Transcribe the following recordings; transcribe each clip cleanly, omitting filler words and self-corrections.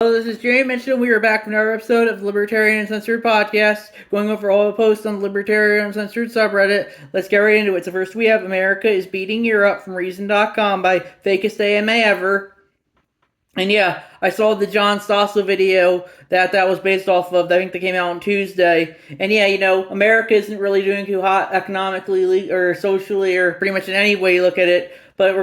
Hello, this is Jerry Mitchell. We are back with another episode of Libertarian Uncensored podcast, going over all the posts on the Libertarian Uncensored subreddit. Let's get right into it. So first we have America is beating Europe from Reason.com by fakest AMA ever. And yeah, I saw the John Stossel video that was based off of. I think that came out on Tuesday. And yeah, America isn't really doing too hot economically or socially or pretty much in any way you look at it. But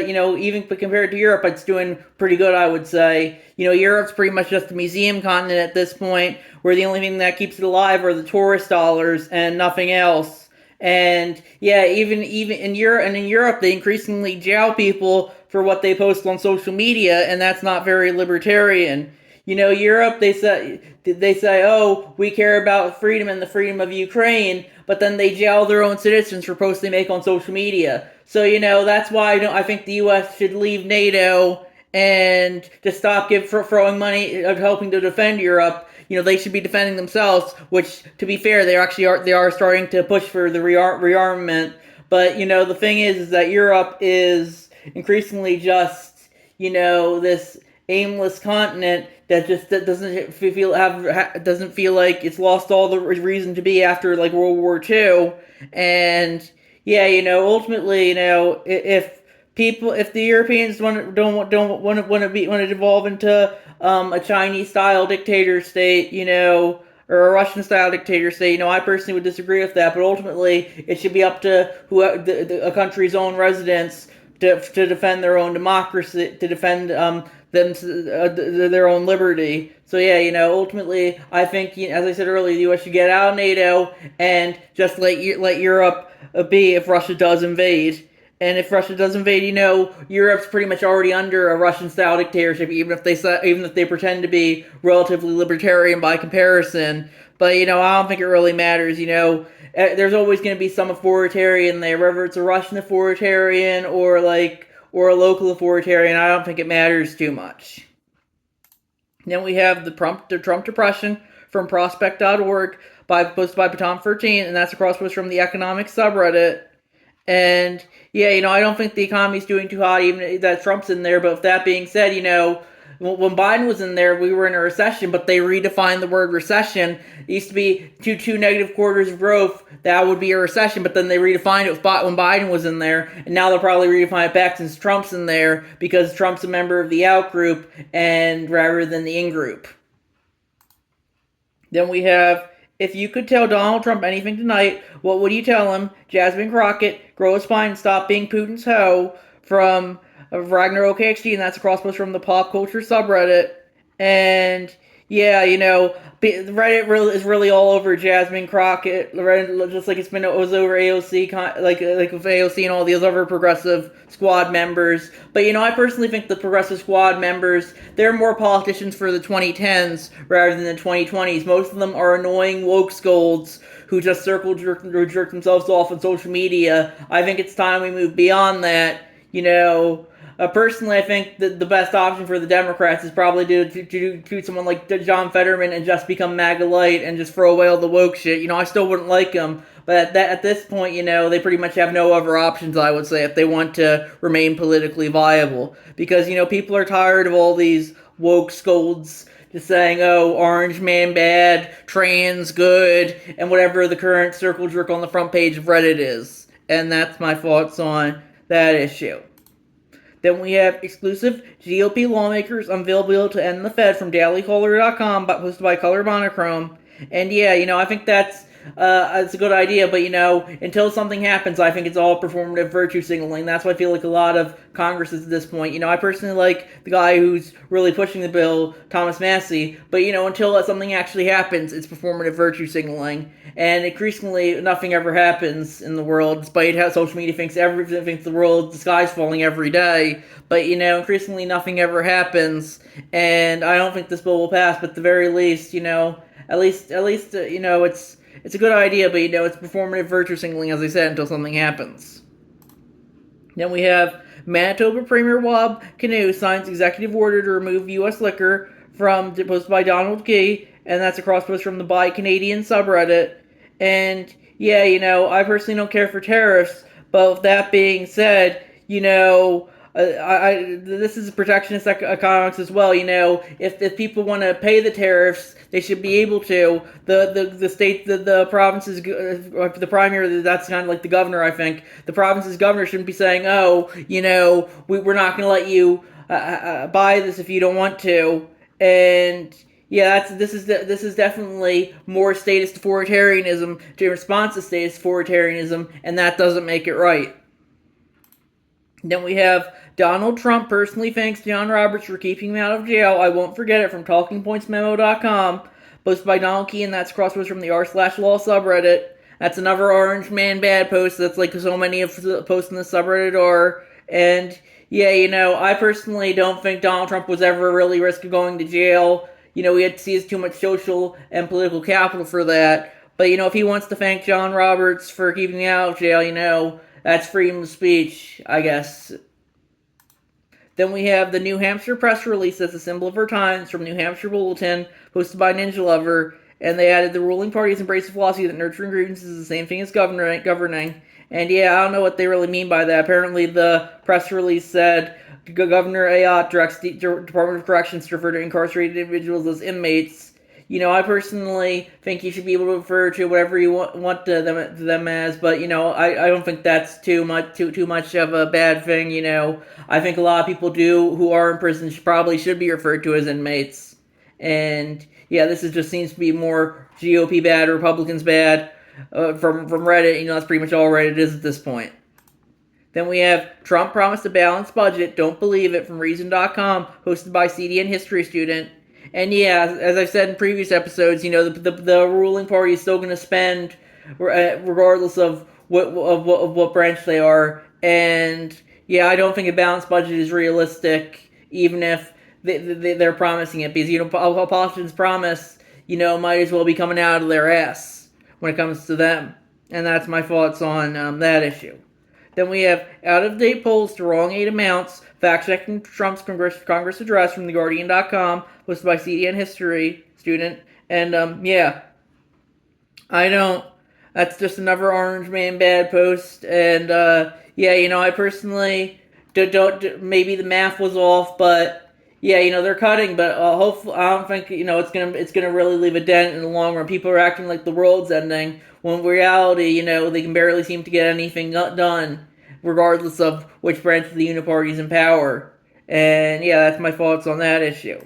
even compared to Europe, it's doing pretty good, I would say. Europe's pretty much just a museum continent at this point, where the only thing that keeps it alive are the tourist dollars and nothing else. And yeah, even in Europe, they increasingly jail people for what they post on social media, and that's not very libertarian. Europe, they say, oh, we care about freedom and the freedom of Ukraine, but then they jail their own citizens for posts they make on social media. So that's why I think the U.S. should leave NATO and just stop throwing money of helping to defend Europe. They should be defending themselves, which, to be fair, they are starting to push for the rearmament. But the thing is that Europe is increasingly just this aimless continent that doesn't feel like it's lost all the reason to be after like World War II. And yeah, ultimately, if the Europeans don't want to devolve into a Chinese style dictator state, or a Russian style dictator state, I personally would disagree with that. But ultimately, it should be up to a country's own residents to defend their own democracy, to defend their own liberty. So yeah, ultimately, I think, as I said earlier, the U.S. should get out of NATO and just let Europe be if Russia does invade. And if Russia does invade, Europe's pretty much already under a Russian-style dictatorship, even if they pretend to be relatively libertarian by comparison. But I don't think it really matters. There's always going to be some authoritarian there, whether it's a Russian authoritarian or a local authoritarian. I don't think it matters too much. Then we have the Trump Depression from Prospect.org posted by Baton13, and that's a cross post from the economic subreddit. And yeah, I don't think the economy's doing too hot, even that Trump's in there. But with that being said, when Biden was in there, we were in a recession, but they redefined the word recession. It used to be two negative quarters of growth. That would be a recession, but then they redefined it when Biden was in there, and now they'll probably redefine it back since Trump's in there, because Trump's a member of the out group and rather than the in group. Then we have, if you could tell Donald Trump anything tonight, what would you tell him? Jasmine Crockett, grow a spine and stop being Putin's hoe, from Ragnar OKXD, and that's a cross post from the pop culture subreddit. And yeah, Reddit is really all over Jasmine Crockett, just like it was over AOC, like with AOC and all these other progressive squad members. But I personally think the progressive squad members, they're more politicians for the 2010s rather than the 2020s. Most of them are annoying woke scolds who just jerk themselves off on social media. I think it's time we move beyond that. Personally, I think that the best option for the Democrats is probably to treat someone like John Fetterman and just become MAGA light and just throw away all the woke shit. I still wouldn't like him, but at this point, they pretty much have no other options, I would say, if they want to remain politically viable. Because, people are tired of all these woke scolds just saying, oh, orange man bad, trans good, and whatever the current circle jerk on the front page of Reddit is. And that's my thoughts on that issue. Then we have exclusive GOP lawmakers unveil bill to end the Fed from dailycaller.com, posted by Color Monochrome. And yeah, I think it's a good idea, but until something happens, I think it's all performative virtue signaling. That's why I feel like a lot of Congress is at this point. I personally like the guy who's really pushing the bill, Thomas Massie, but until something actually happens, it's performative virtue signaling. And increasingly, nothing ever happens in the world, despite how social media thinks the world, the sky's falling every day. But increasingly, nothing ever happens, and I don't think this bill will pass. But at the very least, at least, it's a good idea, but it's performative virtue signaling, as I said, until something happens. Then we have Manitoba Premier Wab Canoe signs executive order to remove U.S. liquor posted by Donald Key, and that's a cross post from the Buy Canadian subreddit. And yeah, I personally don't care for tariffs, but with that being said, this is protectionist economics as well. If people want to pay the tariffs, they should be able to. The state, the provinces, the primary, that's kind of like the governor. I think the province's governor shouldn't be saying, "Oh, we're not going to let you buy this if you don't want to." And yeah, this is definitely more statist authoritarianism in response to statist authoritarianism, and that doesn't make it right. Then we have Donald Trump personally thanks John Roberts for keeping him out of jail. I won't forget it, from TalkingPointsMemo.com, posted by Donald Key, and that's crosswords from the r/law subreddit. That's another Orange Man Bad post. That's like so many of the posts in the subreddit are. And yeah, I personally don't think Donald Trump was ever really risk of going to jail. He had to see too much social and political capital for that. But if he wants to thank John Roberts for keeping him out of jail, that's freedom of speech, I guess. Then we have the New Hampshire press release as a symbol of our times from New Hampshire Bulletin, posted by Ninja Lover, and they added the ruling party's embrace of philosophy that nurturing grievances is the same thing as governing. And yeah, I don't know what they really mean by that. Apparently the press release said Governor Ayotte directs the Department of Corrections to refer to incarcerated individuals as inmates. I personally think you should be able to refer to whatever you want to them as, but I don't think that's too much of a bad thing. I think a lot of people who are in prison probably should be referred to as inmates. And yeah, this just seems to be more GOP bad, Republicans bad from Reddit. That's pretty much all Reddit is at this point. Then we have Trump promised a balanced budget, don't believe it, from Reason.com, hosted by CDN history student. And yeah, as I've said in previous episodes, the ruling party is still going to spend regardless of what branch they are. And yeah, I don't think a balanced budget is realistic, even if they're promising it, because politicians promise, might as well be coming out of their ass when it comes to them. And that's my thoughts on that issue. Then we have out-of-date polls to wrong aid amounts, fact-checking Trump's Congress address from TheGuardian.com, posted by CDN history student. And yeah, that's just another Orange Man Bad post. And yeah, I personally don't maybe the math was off, but yeah, they're cutting, but hopefully I don't think it's gonna really leave a dent in the long run. People are acting like the world's ending, when in reality, they can barely seem to get anything done, regardless of which branch of the Uniparty is in power. And yeah, that's my thoughts on that issue.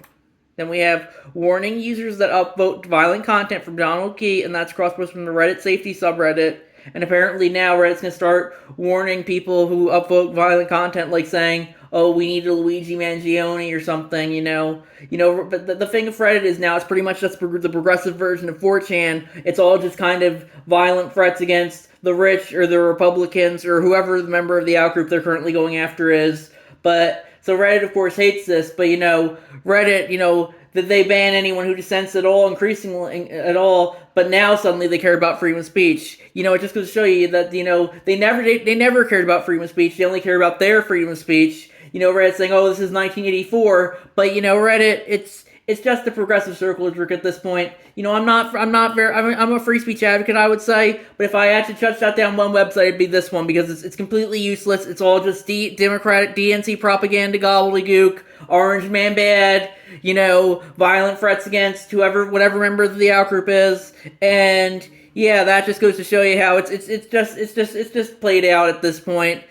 Then we have warning users that upvote violent content from Donald Key, and that's crosspost from the Reddit safety subreddit. And apparently now Reddit's going to start warning people who upvote violent content, like saying, "Oh, we need a Luigi Mangione" or something, But the thing of Reddit is now it's pretty much just the progressive version of 4chan. It's all just kind of violent threats against the rich or the Republicans or whoever the member of the outgroup they're currently going after is. But so Reddit, of course, hates this. But Reddit, that they ban anyone who dissents at all, increasingly at all. But now suddenly they care about freedom of speech. It just goes to show you that they never cared about freedom of speech. They only care about their freedom of speech. Reddit saying, "Oh, this is 1984," but Reddit, it's just a progressive circle jerk at this point. I'm a free speech advocate, I would say, but if I had to shut down one website, it'd be this one, because it's completely useless. It's all just Democratic DNC propaganda gobbledygook, Orange Man Bad, violent threats against whatever member of the outgroup is, and yeah, that just goes to show you how it's just played out at this point,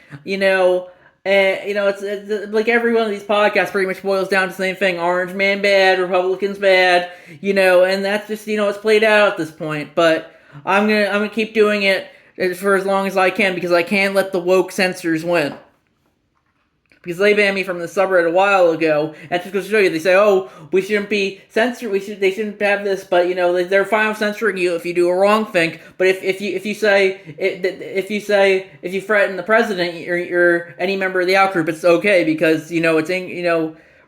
And, it's like every one of these podcasts pretty much boils down to the same thing. Orange Man bad, Republicans bad, and that's just, it's played out at this point. But I'm gonna keep doing it for as long as I can, because I can't let the woke censors win. Because they banned me from the subreddit a while ago, and just goes to show you, they say, "Oh, we shouldn't be censored. They shouldn't have this," but they're fine with censoring you if you do a wrong thing. But if you threaten the president or any member of the outgroup, it's okay, because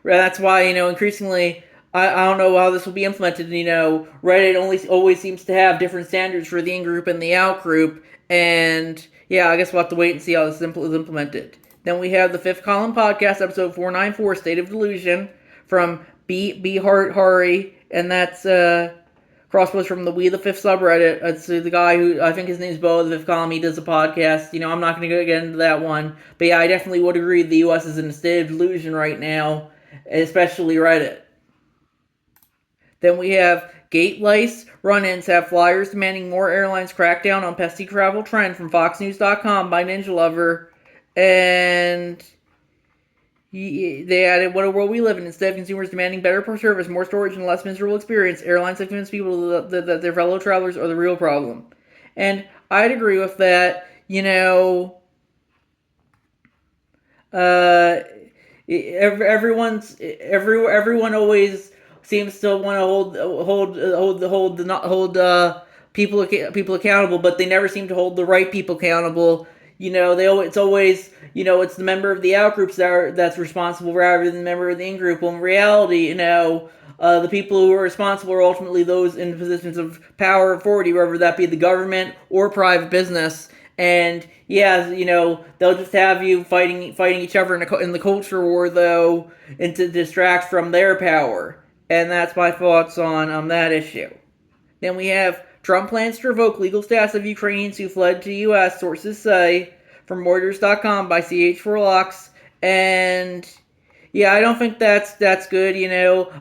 that's why increasingly I don't know how this will be implemented. Reddit always seems to have different standards for the in-group and the out-group, and yeah, I guess we'll have to wait and see how this is implemented. Then we have the Fifth Column Podcast, episode 494, State of Delusion, from B. Hari, and that's crosspost from the We the Fifth subreddit. It's the guy who, I think his name's Bo, the Fifth Column. He does a podcast. I'm not going to get into that one. But yeah, I definitely would agree the U.S. is in a state of delusion right now, especially Reddit. Then we have gate lice run-ins have flyers demanding more airlines crack down on pesky travel trend from FoxNews.com by Ninja Lover. And they added, what a world we live in. Instead of consumers demanding better service, more storage, and less miserable experience, airlines have convinced people that their fellow travelers are the real problem. And I'd agree with that. Everyone always seems to want to hold people accountable, but they never seem to hold the right people accountable. It's always it's the member of the out groups that's responsible rather than the member of the in group. Well, in reality, the people who are responsible are ultimately those in positions of power or authority, whether that be the government or private business. And yeah, they'll just have you fighting each other in the culture war, though, and to distract from their power. And that's my thoughts on that issue. Then we have Trump plans to revoke legal status of Ukrainians who fled to U.S., sources say, from Reuters.com by CH4Locks. And yeah, I don't think that's good.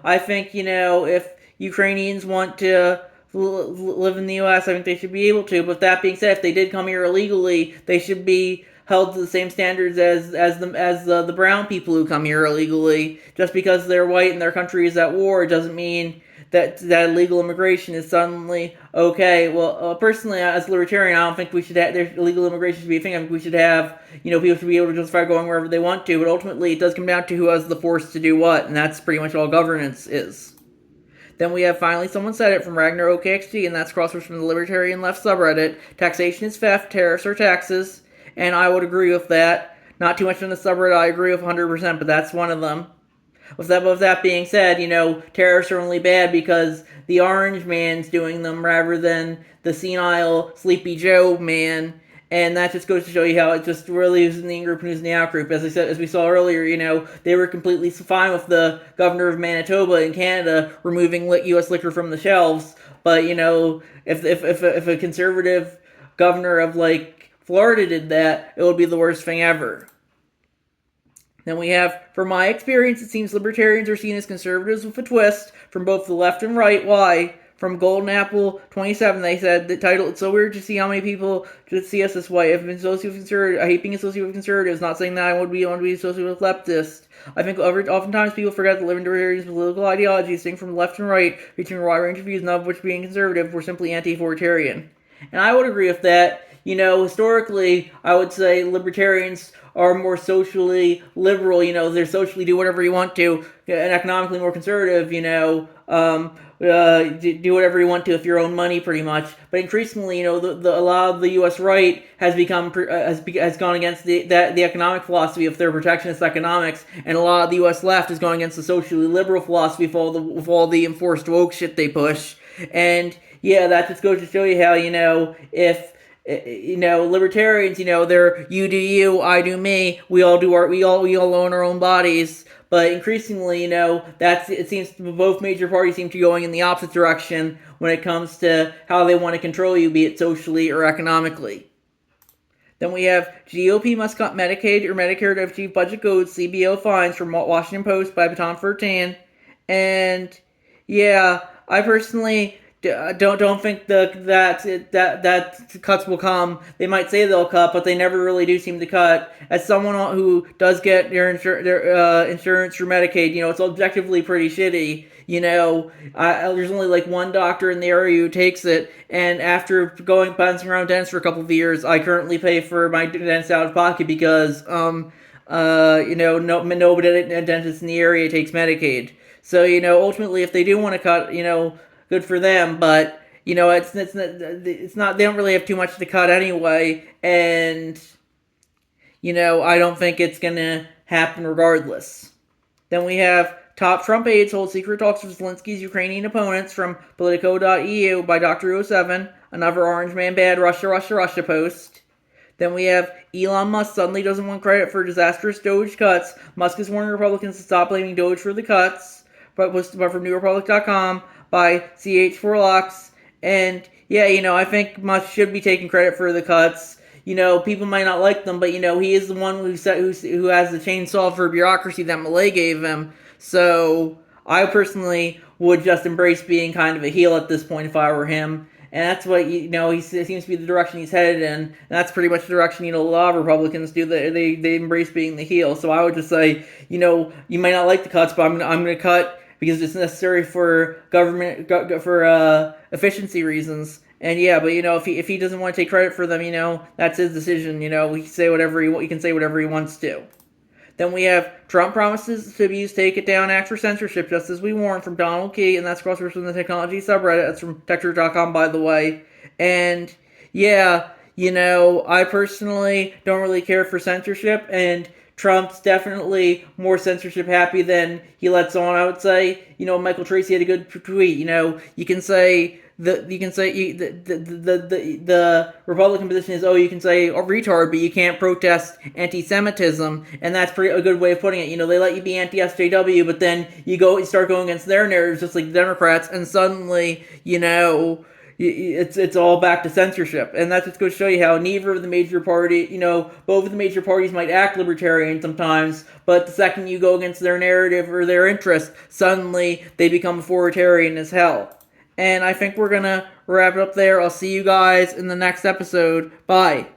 I think, if Ukrainians want to live in the U.S., I think they should be able to. But that being said, if they did come here illegally, they should be held to the same standards as the brown people who come here illegally. Just because they're white and their country is at war doesn't mean that illegal immigration is suddenly okay. Well, personally, as a libertarian, I don't think we should have illegal immigration should be a thing. I think we should have, people should be able to justify going wherever they want to. But ultimately, it does come down to who has the force to do what, and that's pretty much all governance is. Then we have finally someone said it from Ragnar OKXG, and that's crosswords from the Libertarian Left subreddit. Taxation is theft, tariffs are taxes, and I would agree with that. Not too much on the subreddit I agree with 100%, but that's one of them. With that being said, tariffs are only bad because the orange man's doing them rather than the senile Sleepy Joe man. And that just goes to show you how it just really is in the in-group and who's in the out-group. As we saw earlier, they were completely fine with the governor of Manitoba in Canada removing U.S. liquor from the shelves. But, if a conservative governor of, Florida did that, it would be the worst thing ever. Then we have, from my experience, it seems libertarians are seen as conservatives with a twist from both the left and right. Why? From Golden Apple 27, they said the title, it's so weird to see how many people just see us this way. I've been associated with conservatives. I hate being associated with conservatives. Not saying that I want to be associated with leftists. I think oftentimes people forget that libertarians' political ideologies, sing from left and right, featuring a wide range of views, none of which being conservative, were simply anti-authoritarian. And I would agree with that. Historically, I would say libertarians are more socially liberal. They're socially do whatever you want to, and economically more conservative. Do whatever you want to with your own money, pretty much. But increasingly, a lot of the U.S. right has become has gone against the economic philosophy of their protectionist economics, and a lot of the U.S. left has gone against the socially liberal philosophy with all the enforced woke shit they push. And yeah, that just goes to show you how if libertarians, they're you do you, I do me. We all own our own bodies. But increasingly, it seems both major parties seem to be going in the opposite direction when it comes to how they want to control you, be it socially or economically. Then we have GOP must cut Medicaid or Medicare to achieve budget goals, CBO fines from Washington Post by Baton 13. And yeah, I personally don't think that cuts will come. They might say they'll cut, but they never really do seem to cut. As someone who does get their insurance through Medicaid, it's objectively pretty shitty. There's only one doctor in the area who takes it, and after bouncing around dentists for a couple of years, I currently pay for my dentist out of pocket because nobody dentist in the area takes Medicaid. So ultimately, if they do want to cut, good for them, but it's not. They don't really have too much to cut anyway, and I don't think it's gonna happen regardless. Then we have top Trump aides hold secret talks with Zelensky's Ukrainian opponents from Politico.eu by Dr. 07, another orange man bad Russia post. Then we have Elon Musk suddenly doesn't want credit for disastrous Doge cuts. Musk is warning Republicans to stop blaming Doge for the cuts. but from NewRepublic.com by CH4Lux. And yeah, I think Musk should be taking credit for the cuts. People might not like them, but he is the one who has the chainsaw for bureaucracy that Milei gave him. So I personally would just embrace being kind of a heel at this point if I were him. And that's what he seems to be the direction he's headed in. And that's pretty much the direction a lot of Republicans do. They embrace being the heel. So I would just say, you might not like the cuts, but I'm gonna cut because it's necessary for government for efficiency reasons. And yeah, but if he doesn't want to take credit for them, that's his decision. He can say whatever he wants to. Then we have Trump promises to use Take It Down Act for censorship, just as we warned, from Donald Key, and that's crosswords from the technology subreddit. That's from Texture.com, by the way. And yeah, I personally don't really care for censorship, and Trump's definitely more censorship happy than he lets on, I would say. Michael Tracy had a good tweet. You can say the Republican position is, you can say retard, but you can't protest anti-Semitism, and that's a good way of putting it. They let you be anti-SJW, but then you start going against their narratives, just like the Democrats, and suddenly, it's all back to censorship. And that's just going to show you how neither of the major both of the major parties might act libertarian sometimes, but the second you go against their narrative or their interest, suddenly they become authoritarian as hell. And I think we're going to wrap it up there. I'll see you guys in the next episode. Bye.